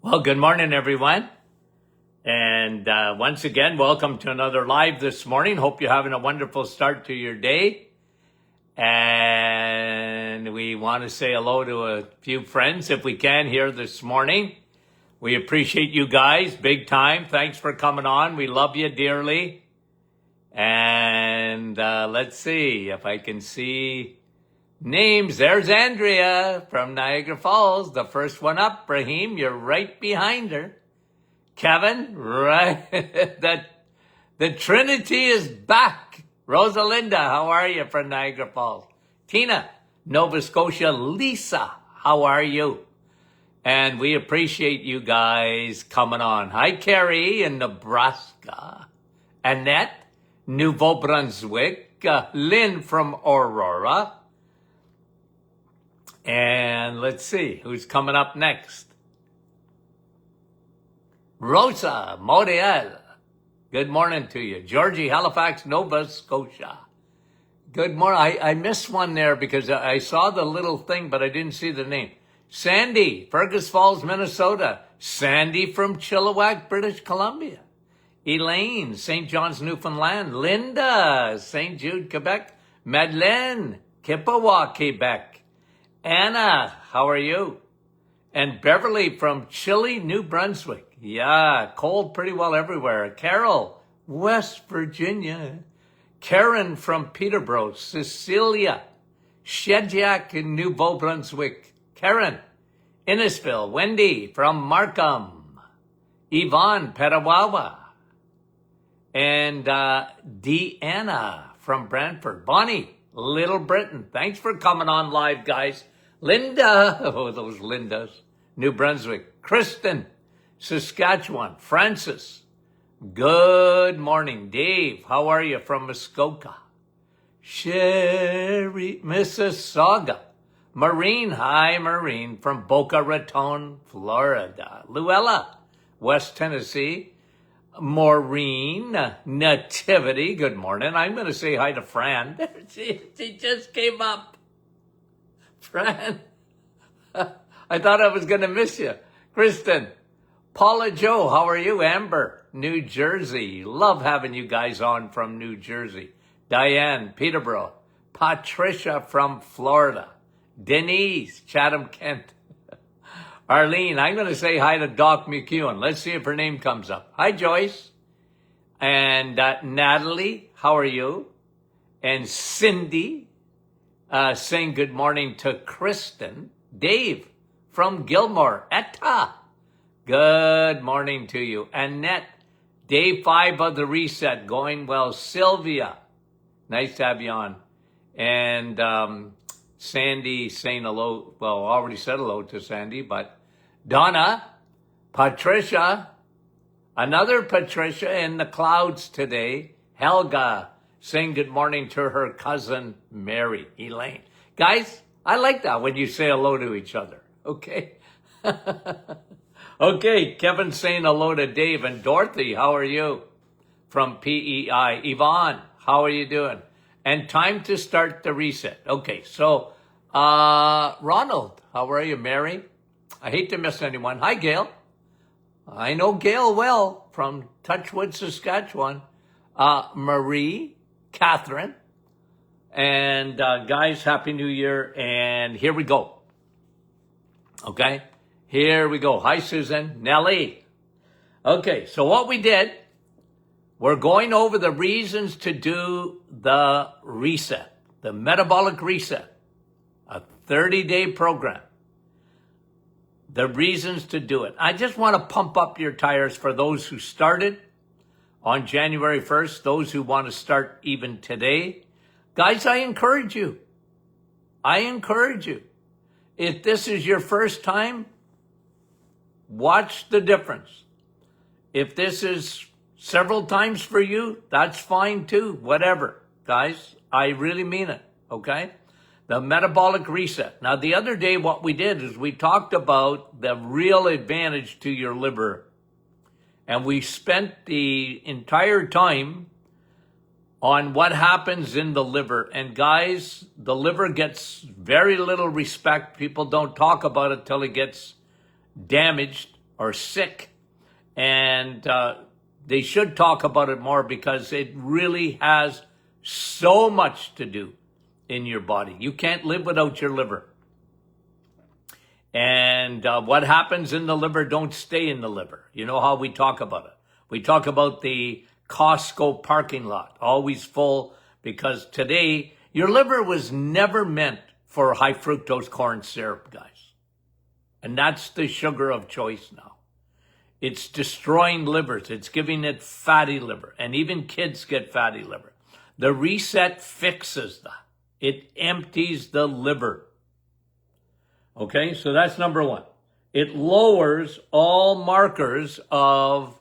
Well, good morning, everyone. And once again, welcome to another live this morning. Hope you're having a wonderful start to your day. And we want to say hello to a few friends, if we can, here this morning. We appreciate you guys big time. Thanks for coming on. We love you dearly. And let's see if I can see names. There's Andrea from Niagara Falls, the first one up. Raheem, you're right behind her. Kevin, right? The Trinity is back. Rosalinda, how are you from Niagara Falls? Tina, Nova Scotia. Lisa, how are you? And we appreciate you guys coming on. Hi, Carrie in Nebraska. Annette, Nouveau Brunswick. Lynn from Aurora. And let's see who's coming up next. Rosa Moriel. Good morning to you. Georgie, Halifax, Nova Scotia. Good morning. I missed one there because I saw the little thing, but I didn't see the name. Sandy, Fergus Falls, Minnesota. Sandy from Chilliwack, British Columbia. Elaine, St. John's, Newfoundland. Linda, St. Jude, Quebec. Madeleine, Kippawa, Quebec. Anna, how are you? And Beverly from Chile, New Brunswick. Yeah, cold pretty well everywhere. Carol, West Virginia. Karen from Peterborough. Cecilia, Shediac in Nouveau Brunswick. Karen, Innisfil. Wendy from Markham. Yvonne, Petawawa. And Deanna from Brantford. Bonnie, Little Britain. Thanks for coming on live, guys. Linda, oh, those Lindas. New Brunswick. Kristen, Saskatchewan. Francis, good morning. Dave, how are you from Muskoka? Sherry, Mississauga. Maureen, hi Maureen from Boca Raton, Florida. Luella, West Tennessee. Maureen, Nativity, good morning. I'm going to say hi to Fran. She just came up. Fran, I thought I was going to miss you. Kristen, Paula Joe, how are you? Amber, New Jersey. Love having you guys on from New Jersey. Diane, Peterborough. Patricia from Florida. Denise, Chatham, Kent. Arlene, I'm going to say hi to Doc McEwen. Let's see if her name comes up. Hi, Joyce. And Natalie, how are you? And Cindy, saying good morning to Kristen. Dave from Gilmore, Etta. Good morning to you. Annette, day 5 of the reset, going well. Sylvia, nice to have you on. And Sandy saying hello. Well, already said hello to Sandy, but Donna, Patricia, another Patricia in the clouds today. Helga saying good morning to her cousin Mary. Elaine. Guys, I like that when you say hello to each other. Okay. Okay, Kevin saying hello to Dave. And Dorothy, how are you? From PEI. Yvonne, how are you doing? And time to start the reset. Okay, so Ronald, how are you? Mary? I hate to miss anyone. Hi, Gail. I know Gail well from Touchwood, Saskatchewan. Marie, Catherine. And guys, Happy New Year. And here we go. Okay, here we go. Hi, Susan. Nellie. Okay, so what we did, we're going over the reasons to do the reset, the metabolic reset, a 30-day program. The reasons to do it. I just want to pump up your tires for those who started on January 1st, those who want to start even today. Guys, I encourage you. If this is your first time, watch the difference. If this is several times for you, that's fine too. Whatever. Guys, I really mean it. Okay? The metabolic reset. Now, the other day, what we did is we talked about the real advantage to your liver. And we spent the entire time on what happens in the liver. And guys, the liver gets very little respect. People don't talk about it till it gets damaged. or sick. And they should talk about it more because it really has so much to do in your body. You can't live without your liver. And what happens in the liver don't stay in the liver. You know how we talk about it. We talk about the Costco parking lot, always full, because today your liver was never meant for high fructose corn syrup, guys. And that's the sugar of choice now. It's destroying livers. It's giving it fatty liver. And even kids get fatty liver. The reset fixes that. It empties the liver. Okay, so that's number one. It lowers all markers of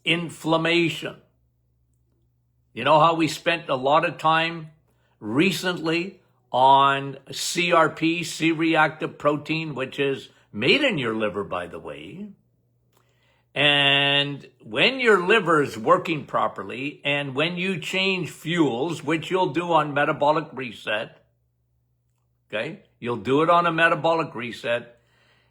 inflammation. You know how we spent a lot of time recently on CRP, C-reactive protein, which is made in your liver, by the way. And when your liver is working properly, and when you change fuels, which you'll do on metabolic reset, okay, you'll do it on a metabolic reset,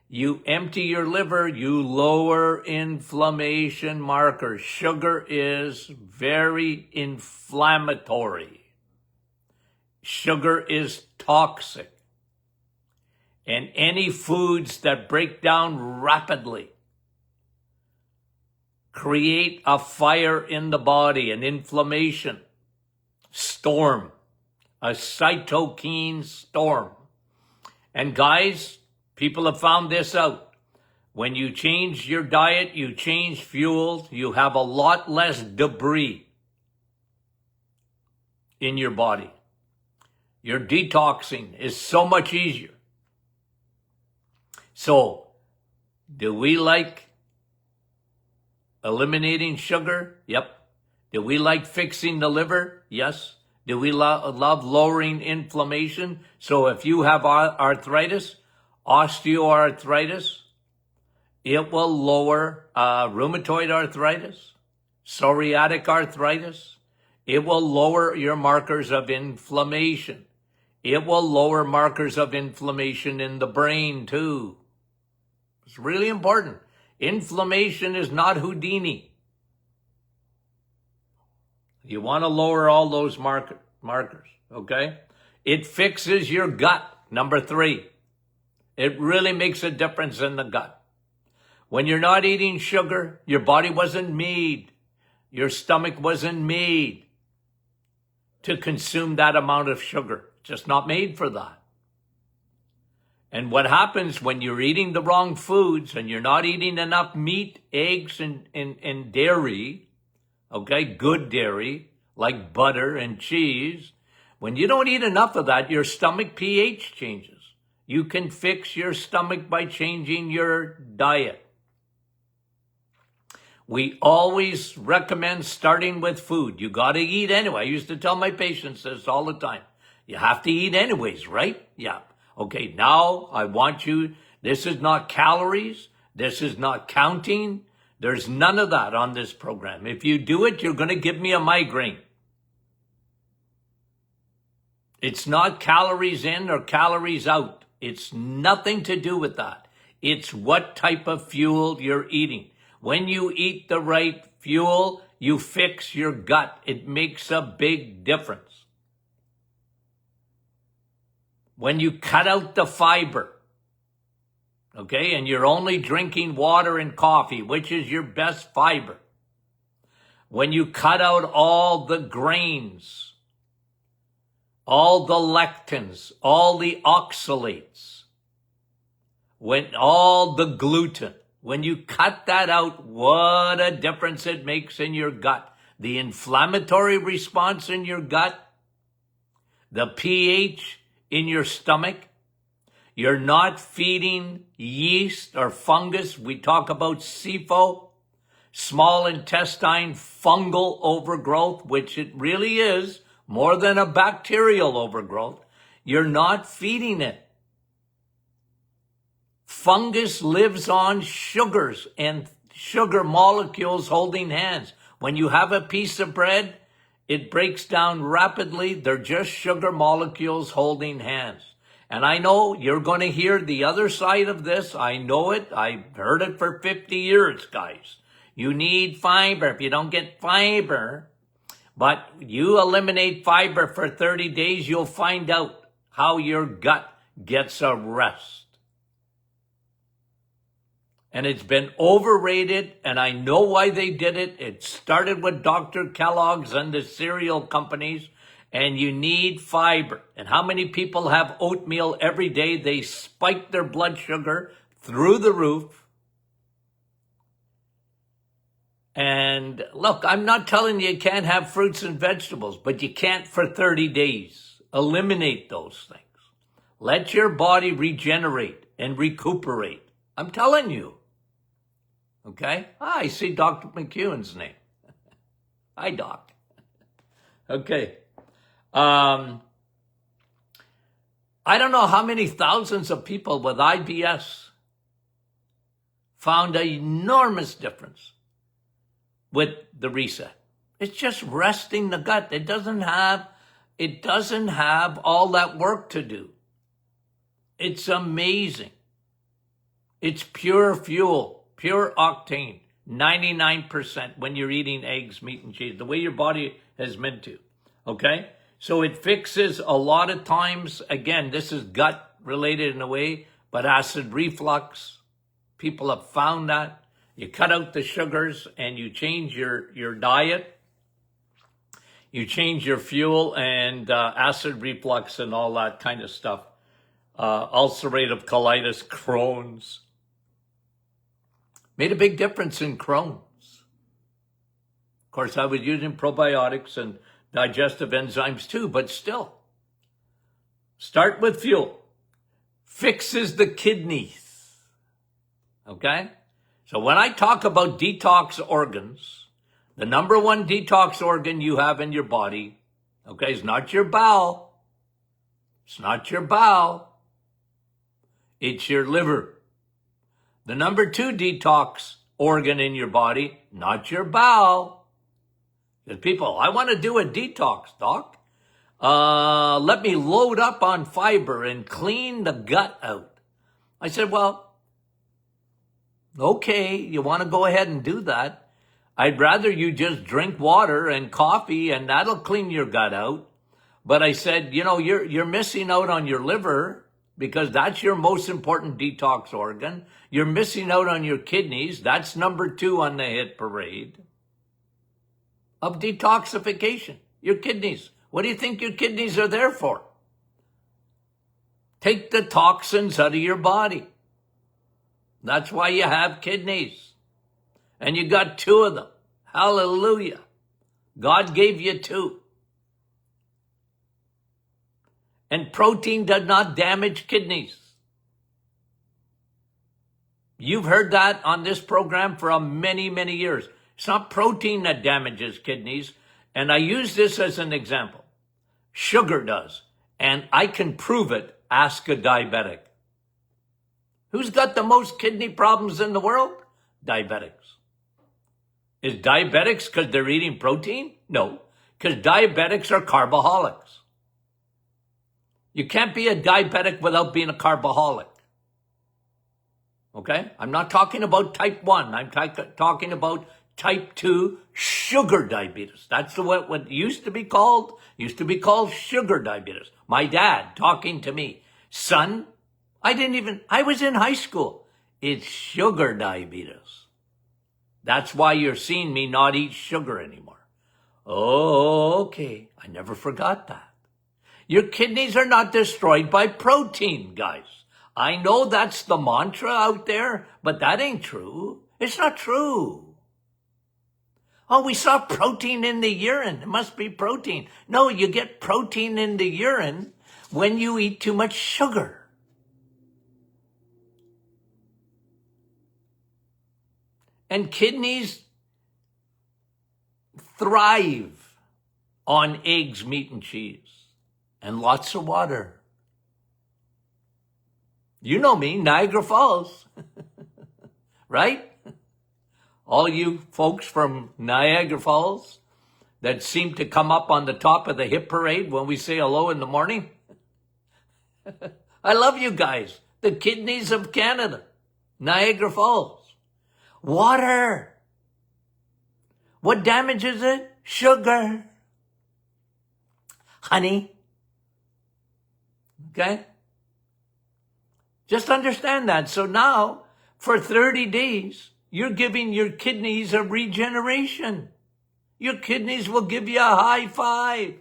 you empty your liver, you lower inflammation markers. Sugar is very inflammatory. Sugar is toxic. And any foods that break down rapidly create a fire in the body, an inflammation storm, a cytokine storm. And guys, people have found this out. When you change your diet, you change fuels, you have a lot less debris in your body. Your detoxing is so much easier. So, do we like eliminating sugar? Yep. Do we like fixing the liver? Yes. Do we love lowering inflammation? So if you have arthritis, osteoarthritis, it will lower rheumatoid arthritis, psoriatic arthritis. It will lower your markers of inflammation. It will lower markers of inflammation in the brain too. It's really important. Inflammation is not Houdini. You want to lower all those markers, okay? It fixes your gut, number 3. It really makes a difference in the gut. When you're not eating sugar, your body wasn't made, your stomach wasn't made to consume that amount of sugar. Just not made for that. And what happens when you're eating the wrong foods and you're not eating enough meat, eggs, and dairy, okay, good dairy, like butter and cheese, when you don't eat enough of that, your stomach pH changes. You can fix your stomach by changing your diet. We always recommend starting with food. You got to eat anyway. I used to tell my patients this all the time. You have to eat anyways, right? Yeah. Okay, now I want you, this is not calories. This is not counting. There's none of that on this program. If you do it, you're going to give me a migraine. It's not calories in or calories out. It's nothing to do with that. It's what type of fuel you're eating. When you eat the right fuel, you fix your gut. It makes a big difference. When you cut out the fiber, okay, and you're only drinking water and coffee, which is your best fiber. When you cut out all the grains, all the lectins, all the oxalates, when all the gluten, when you cut that out, what a difference it makes in your gut. The inflammatory response in your gut, the pH in your stomach. You're not feeding yeast or fungus. We talk about SIFO, small intestine fungal overgrowth, which it really is more than a bacterial overgrowth. You're not feeding it. Fungus lives on sugars and sugar molecules holding hands. When you have a piece of bread, it breaks down rapidly. They're just sugar molecules holding hands. And I know you're going to hear the other side of this. I know it. I've heard it for 50 years, guys. You need fiber. If you don't get fiber, but you eliminate fiber for 30 days, you'll find out how your gut gets a rest. And it's been overrated, and I know why they did it. It started with Dr. Kellogg's and the cereal companies, and you need fiber. And how many people have oatmeal every day? They spike their blood sugar through the roof. And look, I'm not telling you can't have fruits and vegetables, but you can't for 30 days. Eliminate those things. Let your body regenerate and recuperate. I'm telling you. Okay? I see Dr. McEwen's name. Hi, Doc. Okay. I don't know how many thousands of people with IBS found an enormous difference with the reset. It's just resting the gut. It doesn't have all that work to do. It's amazing. It's pure fuel, pure octane, 99% when you're eating eggs, meat, and cheese, the way your body is meant to, okay? So it fixes a lot of times, again, this is gut related in a way, but acid reflux, people have found that. You cut out the sugars and you change your diet, you change your fuel and acid reflux and all that kind of stuff. Ulcerative colitis, Crohn's. Made a big difference in Crohn's. Of course, I was using probiotics and digestive enzymes too, but still. Start with fuel. Fixes the kidneys. Okay? So when I talk about detox organs, the number one detox organ you have in your body, okay, is not your bowel. It's not your bowel. It's your liver. The number two detox organ in your body, not your bowel. Because people, I want to do a detox, doc. Let me load up on fiber and clean the gut out. I said, well, okay, you want to go ahead and do that. I'd rather you just drink water and coffee and that'll clean your gut out. But I said, you know, you're missing out on your liver because that's your most important detox organ. You're missing out on your kidneys. That's number two on the hit parade of detoxification. Your kidneys. What do you think your kidneys are there for? Take the toxins out of your body. That's why you have kidneys. And you got two of them. Hallelujah. God gave you two. And protein does not damage kidneys. You've heard that on this program for many, many years. It's not protein that damages kidneys. And I use this as an example. Sugar does. And I can prove it. Ask a diabetic. Who's got the most kidney problems in the world? Diabetics. Is diabetics because they're eating protein? No, because diabetics are carboholics. You can't be a diabetic without being a carboholic. Okay? I'm not talking about type 1. I'm talking about type 2 sugar diabetes. That's what used to be called. Used to be called sugar diabetes. My dad talking to me. Son, I was in high school. It's sugar diabetes. That's why you're seeing me not eat sugar anymore. Oh, okay. I never forgot that. Your kidneys are not destroyed by protein, guys. I know that's the mantra out there, but that ain't true. It's not true. Oh, we saw protein in the urine. It must be protein. No, you get protein in the urine when you eat too much sugar. And kidneys thrive on eggs, meat, and cheese. And lots of water. You know me, Niagara Falls. Right? All you folks from Niagara Falls that seem to come up on the top of the hit parade when we say hello in the morning. I love you guys. The kidneys of Canada. Niagara Falls. Water. What damages it? Sugar. Honey. Okay? Just understand that. So now, for 30 days, you're giving your kidneys a regeneration. Your kidneys will give you a high five.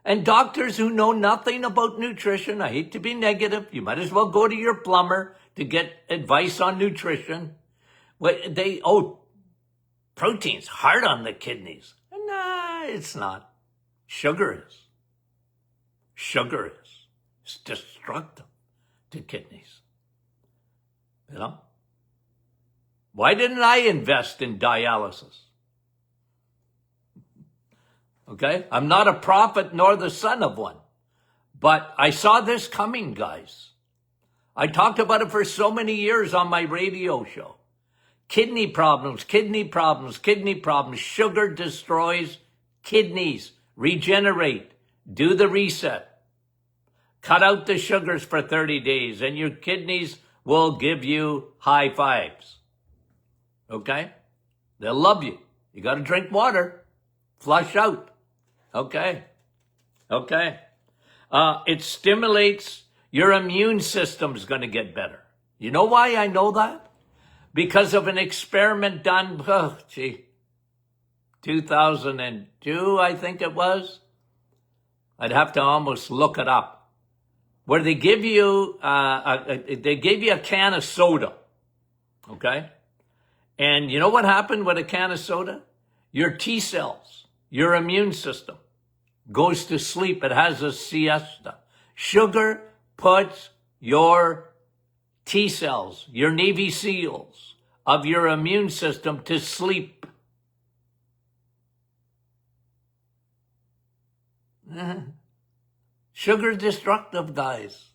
And doctors who know nothing about nutrition, I hate to be negative, you might as well go to your plumber to get advice on nutrition. Protein's hard on the kidneys. Nah, it's not. Sugar is. Sugar is. It's destructive to kidneys. You know? Why didn't I invest in dialysis? Okay? I'm not a prophet nor the son of one. But I saw this coming, guys. I talked about it for so many years on my radio show. Kidney problems, kidney problems, kidney problems. Sugar destroys kidneys. Regenerate. Do the reset. Cut out the sugars for 30 days and your kidneys will give you high fives. Okay? They'll love you. You got to drink water. Flush out. Okay? Okay. It stimulates your immune system's going to get better. You know why I know that? Because of an experiment done, 2002, I think it was. I'd have to almost look it up. Where they give you, a can of soda. Okay? And you know what happened with a can of soda? Your T cells, your immune system goes to sleep. It has a siesta. Sugar puts your T cells, your Navy SEALs of your immune system to sleep. Sugar's destructive, guys.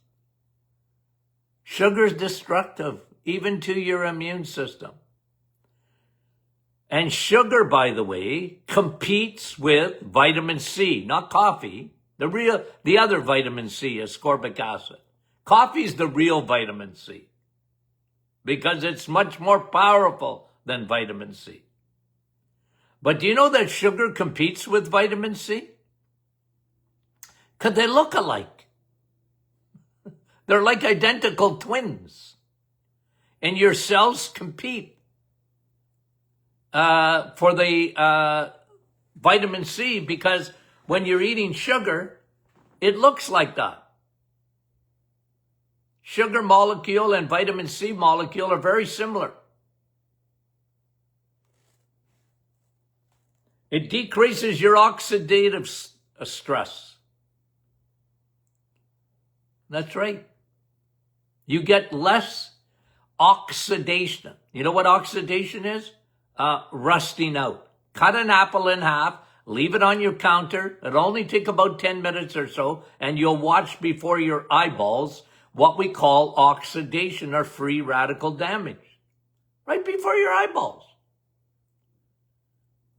Sugar's destructive, even to your immune system. And sugar, by the way, competes with vitamin C, not coffee. The other vitamin C, ascorbic acid. Coffee's the real vitamin C because it's much more powerful than vitamin C. But do you know that sugar competes with vitamin C? Because they look alike. They're like identical twins. And your cells compete for the vitamin C because when you're eating sugar, it looks like that. Sugar molecule and vitamin C molecule are very similar. It decreases your oxidative stress. That's right. You get less oxidation. You know what oxidation is? Rusting out. Cut an apple in half, leave it on your counter. It'll only take about 10 minutes or so, and you'll watch before your eyeballs what we call oxidation or free radical damage. Right before your eyeballs.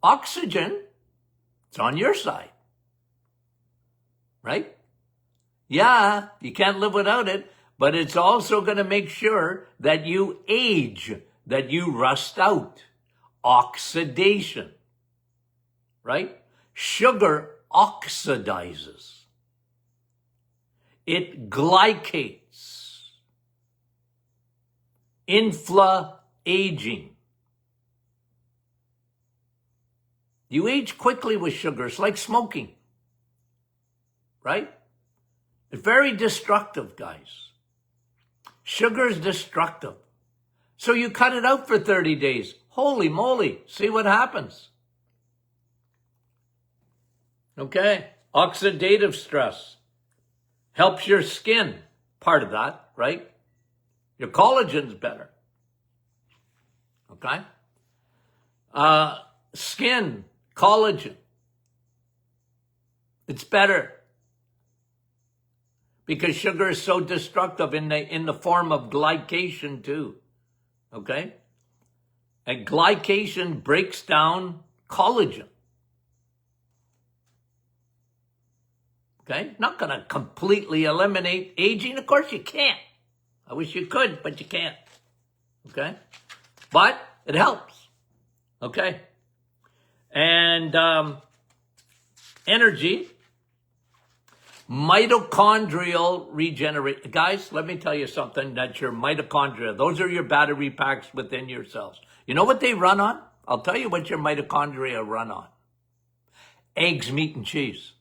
Oxygen, it's on your side. Right? Yeah, you can't live without it, but it's also going to make sure that you age, that you rust out. Oxidation. Right? Sugar oxidizes. It glycates. Infla-aging. You age quickly with sugar. It's like smoking. Right? It's very destructive, guys. Sugar is destructive. So you cut it out for 30 days. Holy moly. See what happens. Okay. Oxidative stress. Helps your skin. Part of that, right? Your collagen's better. Okay? Skin, collagen. It's better. Because sugar is so destructive in the form of glycation too. Okay? And glycation breaks down collagen. Okay? Not going to completely eliminate aging. Of course you can't. I wish you could, but you can't. Okay? But it helps. Okay? And energy, mitochondrial regenerate. Guys, let me tell you something. That's your mitochondria. Those are your battery packs within your cells. You know what they run on? I'll tell you what your mitochondria run on. Eggs, meat, and cheese.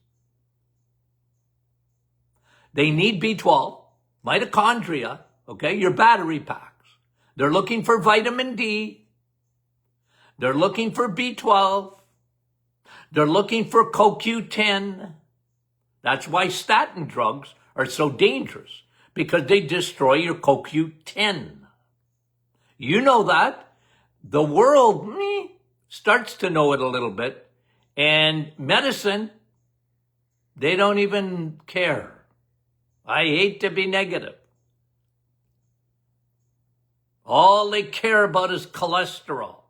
They need B12, mitochondria, okay, your battery packs. They're looking for vitamin D. They're looking for B12. They're looking for CoQ10. That's why statin drugs are so dangerous, because they destroy your CoQ10. You know that. The world starts to know it a little bit. And medicine, they don't even care. I hate to be negative. All they care about is cholesterol.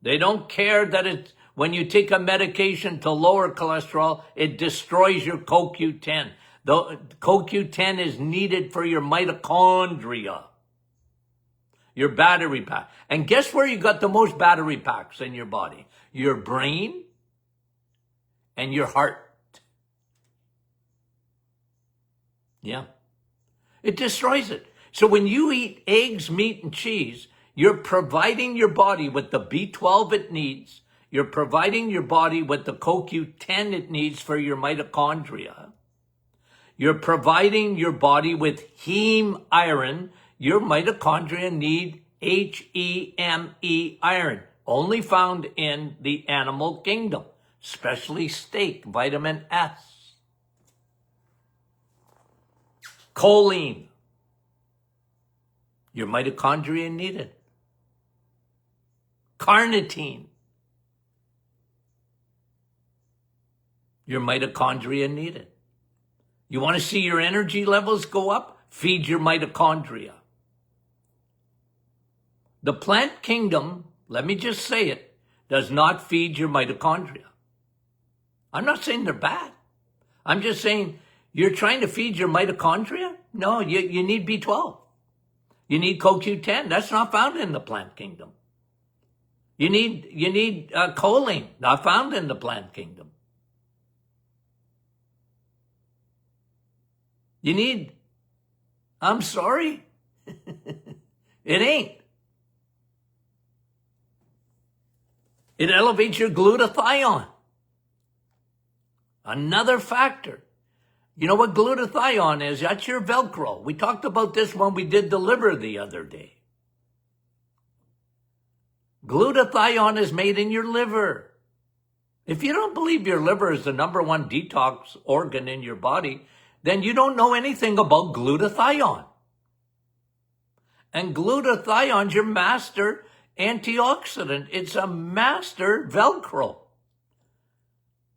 They don't care that when you take a medication to lower cholesterol, it destroys your CoQ10. The CoQ10 is needed for your mitochondria, your battery pack. And guess where you got the most battery packs in your body? Your brain and your heart. Yeah. It destroys it. So when you eat eggs, meat, and cheese, you're providing your body with the B12 it needs. You're providing your body with the CoQ10 it needs for your mitochondria. You're providing your body with heme iron. Your mitochondria need HEME iron, only found in the animal kingdom, especially steak, vitamin S. Choline. Your mitochondria need it. Carnitine. Your mitochondria need it. You want to see your energy levels go up? Feed your mitochondria. The plant kingdom, let me just say it, does not feed your mitochondria. I'm not saying they're bad. I'm just saying you're trying to feed your mitochondria? No, you need B12. You need CoQ10. That's not found in the plant kingdom. You need choline, not found in the plant kingdom. You need, I'm sorry, it ain't. It elevates your glutathione. Another factor. You know what glutathione is? That's your Velcro. We talked about this when we did the liver the other day. Glutathione is made in your liver. If you don't believe your liver is the #1 detox organ in your body, then you don't know anything about glutathione. And glutathione's your master antioxidant. It's a master Velcro.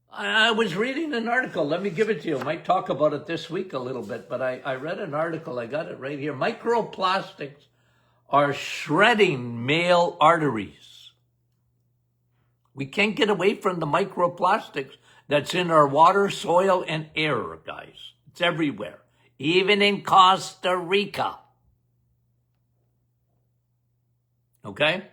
I was reading an article. Let me give it to you. I might talk about it this week a little bit, but I read an article. I got it right here. Microplastics are shredding male arteries. We can't get away from the microplastics that's in our water, soil, and air, guys. It's everywhere, even in Costa Rica. Okay?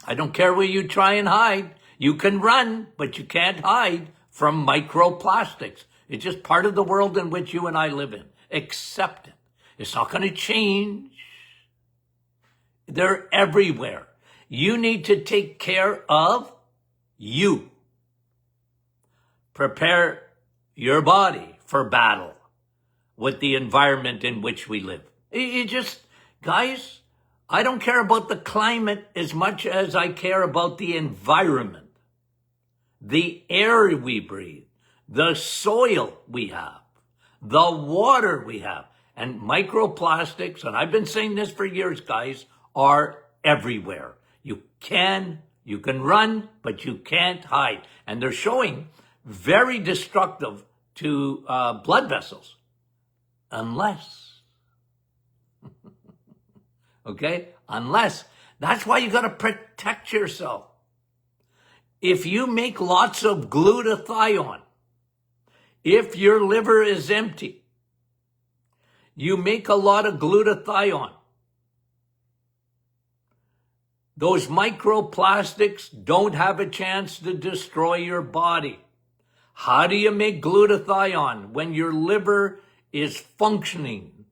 I don't care where you try and hide. You can run, but you can't hide from microplastics. It's just part of the world in which you and I live in. Accept it. It's not going to change. They're everywhere. You need to take care of you. Prepare your body for battle with the environment in which we live. Guys, I don't care about the climate as much as I care about the environment. The air we breathe, the soil we have, the water we have, and microplastics, and I've been saying this for years, guys, are everywhere. You can run, but you can't hide. And they're showing very destructive to blood vessels, unless, okay, unless. That's why you got to protect yourself. If you make lots of glutathione, If your liver is empty, you make a lot of glutathione. Those microplastics don't have a chance to destroy your body. How do you make glutathione when your liver is functioning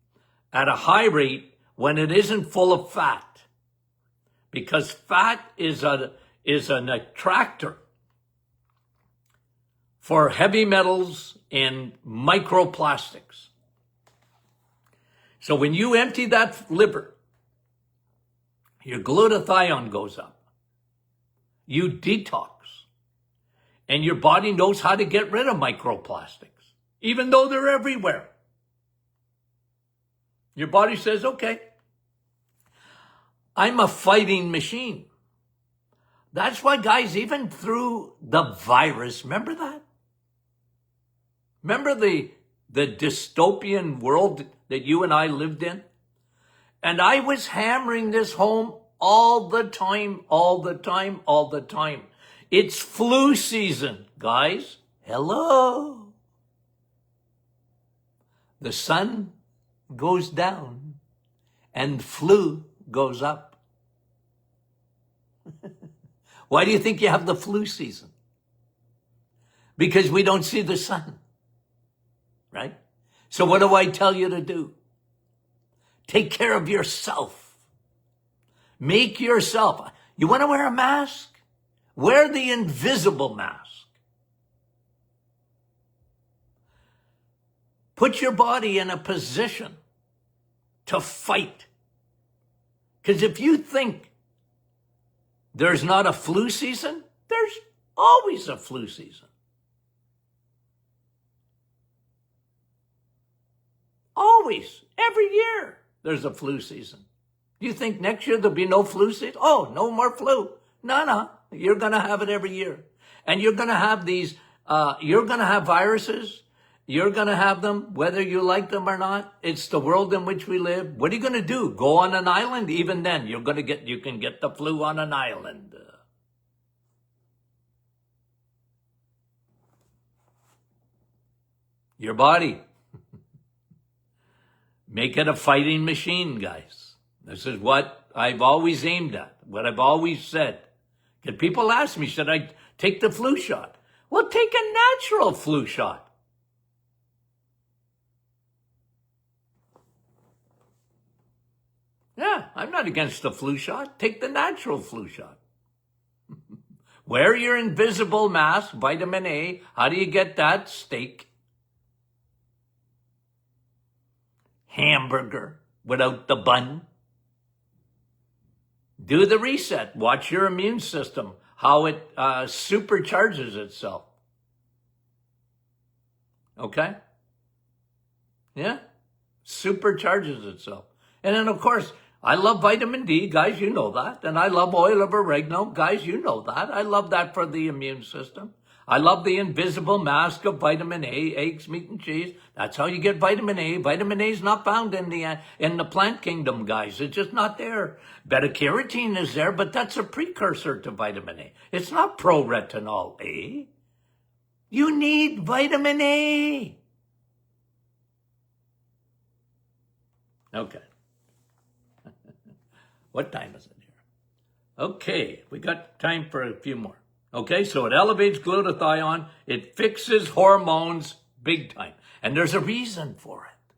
at a high rate when it isn't full of fat? Because fat is an attractor for heavy metals and microplastics. So when you empty that liver, your glutathione goes up. You detox. And your body knows how to get rid of microplastics, even though they're everywhere. Your body says, okay, I'm a fighting machine. That's why, guys, even through the virus, remember that? Remember the dystopian world that you and I lived in? And I was hammering this home all the time. It's flu season, guys. Hello. The sun goes down and flu goes up. Why do you think you have the flu season? Because we don't see the sun, right? So what do I tell you to do? Take care of yourself. Make yourself. You want to wear a mask? Wear the invisible mask. Put your body in a position to fight. Because if you think there's not a flu season, there's always a flu season. Always, every year, there's a flu season. Do you think next year there'll be no flu season? Oh, no more flu. No. You're going to have it every year. And you're going to have these, you're going to have viruses. You're going to have them, whether you like them or not. It's the world in which we live. What are you going to do? Go on an island? Even then, you can get the flu on an island. Your body. Make it a fighting machine, guys. This is what I've always aimed at, what I've always said. Because people ask me, should I take the flu shot? Well, take a natural flu shot. Yeah, I'm not against the flu shot. Take the natural flu shot. Wear your invisible mask, vitamin A. How do you get that? Steak. Hamburger without the bun. Do the reset. Watch your immune system, how it supercharges itself. Okay? Yeah? Supercharges itself. And then, of course, I love vitamin D. Guys, you know that. And I love oil of oregano. Guys, you know that. I love that for the immune system. I love the invisible mask of vitamin A, eggs, meat, and cheese. That's how you get vitamin A. Vitamin A is not found in the plant kingdom, guys. It's just not there. Beta-carotene is there, but that's a precursor to vitamin A. It's not pro-retinol A. You need vitamin A. Okay. What time is it here? Okay, we got time for a few more. Okay, so it elevates glutathione. It fixes hormones big time. And there's a reason for it.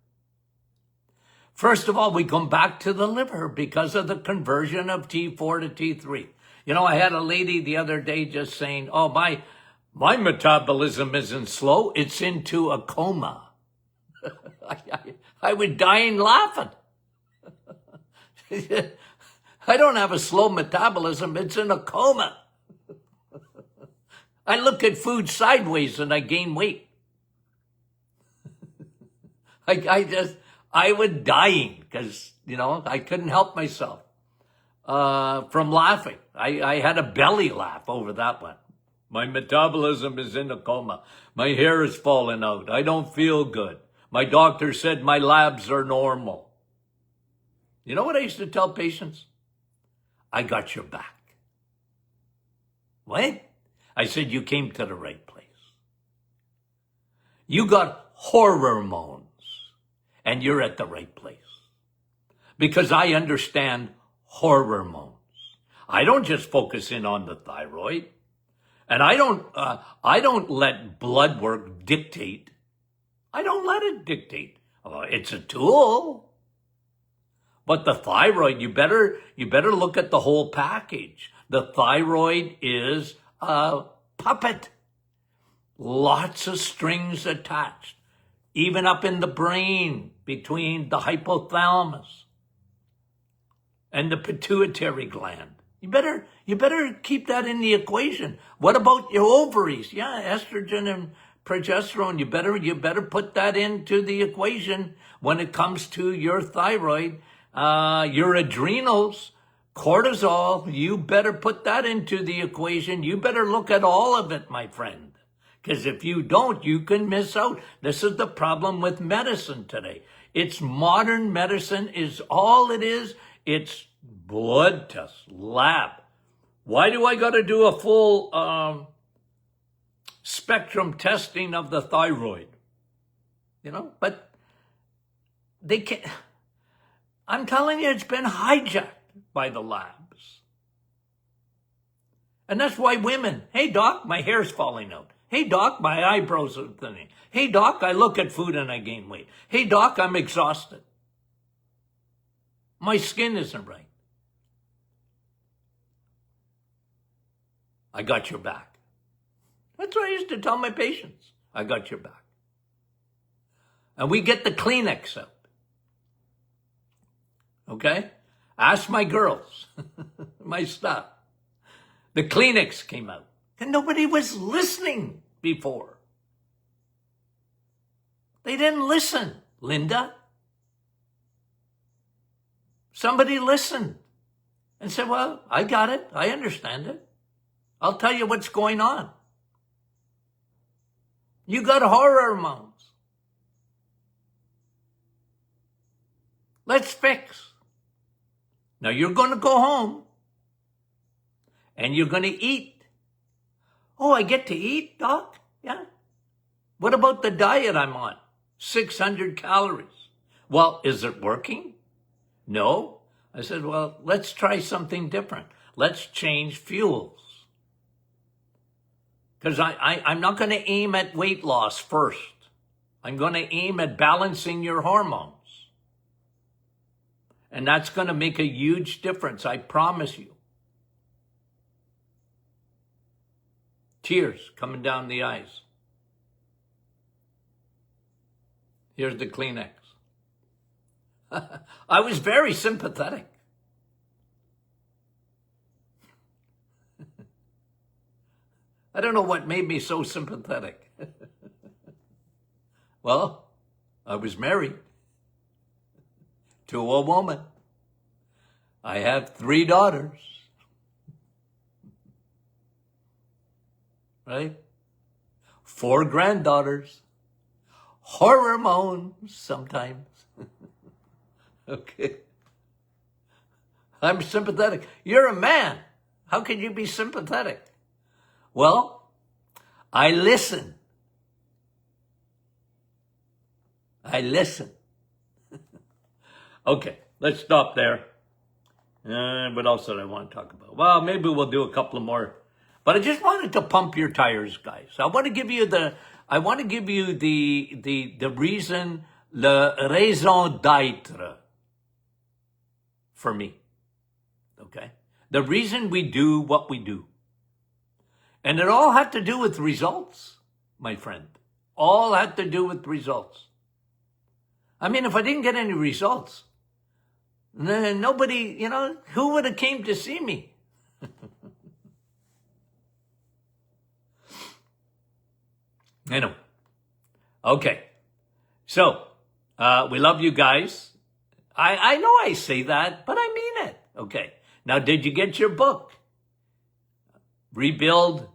First of all, we come back to the liver because of the conversion of T4 to T3. You know, I had a lady the other day just saying, oh, my metabolism isn't slow. It's into a coma. I was dying laughing. I don't have a slow metabolism. It's in a coma. I look at food sideways and I gain weight. I was dying because, I couldn't help myself from laughing. I had a belly laugh over that one. My metabolism is in a coma. My hair is falling out. I don't feel good. My doctor said my labs are normal. You know what I used to tell patients? I got your back. What? I said, you came to the right place. You got hormones, and you're at the right place. Because I understand hormones. I don't just focus in on the thyroid, and I don't let blood work dictate. I don't let it dictate. It's a tool. But the thyroid, you better look at the whole package. The thyroid is a puppet. Lots of strings attached, even up in the brain between the hypothalamus and the pituitary gland. You better keep that in the equation. What about your ovaries? Yeah, estrogen and progesterone. You better put that into the equation when it comes to your thyroid, your adrenals, cortisol. You better put that into the equation. You better look at all of it, my friend. Because if you don't, you can miss out. This is the problem with medicine today. It's modern medicine is all it is. It's blood test, lab. Why do I got to do a full spectrum testing of the thyroid? But they can't. I'm telling you, it's been hijacked by the labs. And that's why women, hey doc, my hair's falling out. Hey doc, my eyebrows are thinning. Hey doc, I look at food and I gain weight. Hey doc, I'm exhausted. My skin isn't right. I got your back. That's what I used to tell my patients. I got your back. And we get the Kleenex out. Okay? Ask my girls, my stuff. The Kleenex came out. And nobody was listening before. They didn't listen, Linda. Somebody listened and said, well, I got it. I understand it. I'll tell you what's going on. You got hormones. Let's fix. Now you're going to go home and you're going to eat. Oh, I get to eat, doc? Yeah. What about the diet I'm on? 600 calories. Well, is it working? No. I said, well, let's try something different. Let's change fuels. Because I'm not going to aim at weight loss first. I'm going to aim at balancing your hormones. And that's going to make a huge difference, I promise you. Tears coming down the eyes. Here's the Kleenex. I was very sympathetic. I don't know what made me so sympathetic. Well, I was married to a woman. I have 3 daughters. Right? 4 granddaughters. Hormones sometimes. Okay. I'm sympathetic. You're a man. How can you be sympathetic? Well, I listen. I listen. Okay, let's stop there. What else did I want to talk about? Well, maybe we'll do a couple of more. But I just wanted to pump your tires, guys. I want to give you the reason, the raison d'être for me. Okay? The reason we do what we do. And it all had to do with results, my friend. All had to do with results. I mean, if I didn't get any results, then nobody, who would have came to see me? Anyway. Okay. So, we love you guys. I know I say that, but I mean it. Okay. Now, did you get your book? Rebuild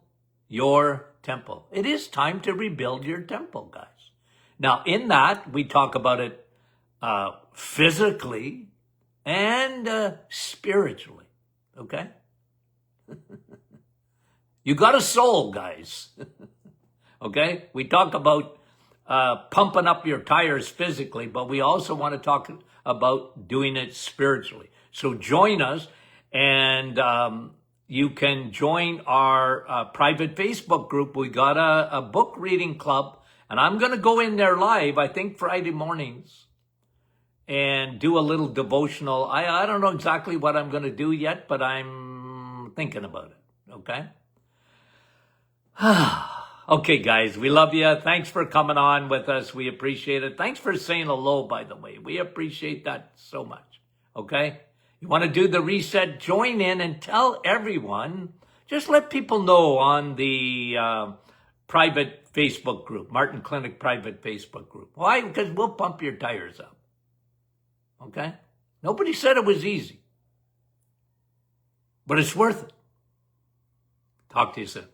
your temple. It is time to rebuild your temple, guys. Now, in that, we talk about it physically and spiritually. Okay? You got a soul, guys. Okay? We talk about pumping up your tires physically, but we also want to talk about doing it spiritually. So join us, and you can join our private Facebook group. We got a book reading club, and I'm going to go in there live, I think Friday mornings, and do a little devotional. I don't know exactly what I'm going to do yet, but I'm thinking about it, okay? Okay, guys, we love you. Thanks for coming on with us. We appreciate it. Thanks for saying hello, by the way. We appreciate that so much, okay? You want to do the reset? Join in and tell everyone. Just let people know on the private Facebook group, Martin Clinic private Facebook group. Why? Because we'll pump your tires up, okay? Nobody said it was easy, but it's worth it. Talk to you soon.